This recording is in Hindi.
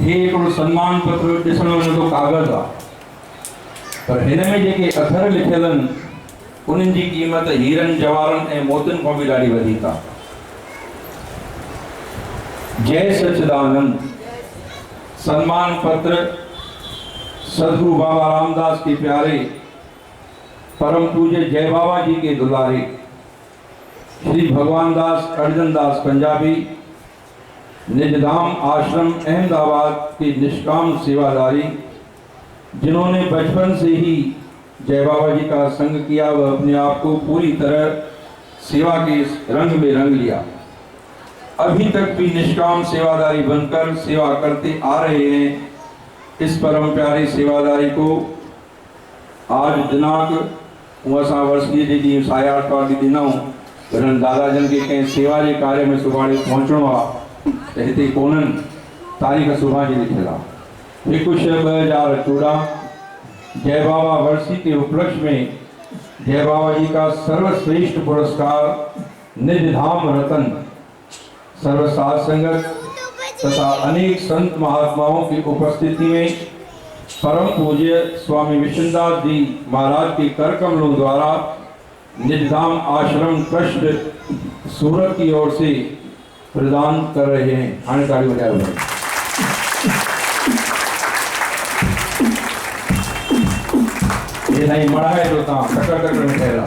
हे हिकिड़ो सम्मान पत्र ॾिसण वञो तो कागज़ आहे, पर हिन में जेके अखर लिखियल आहिनि उन्हनि जी क़ीमत हीरनि जवाहरनि ऐं मोतियुनि खां बि ॾाढी वधीक आहे। जय सच्चिदानंद सम्मान पत्र सदगुरु बाबा रामदास के प्यारे परम पूज्य जय बाबा जी के दुलारे श्री भगवान दास अर्जन दास पंजाबी निजधाम आश्रम अहमदाबाद के निष्काम सेवादारी, जिन्होंने बचपन से ही जय बाबा जी का संग किया, वह अपने आप को पूरी तरह सेवा के इस रंग में रंग लिया। अभी तक भी निष्काम सेवादारी बनकर सेवा करते आ रहे हैं। इस परम प्यारे सेवादारी को आज दिनांक असां वर्षीअ जे ॾींहुं सायाठ वारी ॾिनऊं, पर दादाजन के कंहिं सेवा जे कार्य में सुभाणे पहुचणो आहे त हिते कोन्हनि, तारीख़ सुभाणे लिखियल आहे 1/6/2014। जय बाबा वर्षी के उपलक्ष्य में जय बाबा जी का सर्वश्रेष्ठ पुरस्कार निजधाम रतन सर्व साध संगत तथा अनेक संत महात्माओं की उपस्थिति में परम पूज्य स्वामी विष्णुदास जी महाराज के कर कमलों द्वारा निजधाम आश्रम ट्रस्ट सूरत की ओर से प्रदान कर रहे हैं। आने ताली बजाए हुए ये नहीं मरा है तो टकर में ठहरा।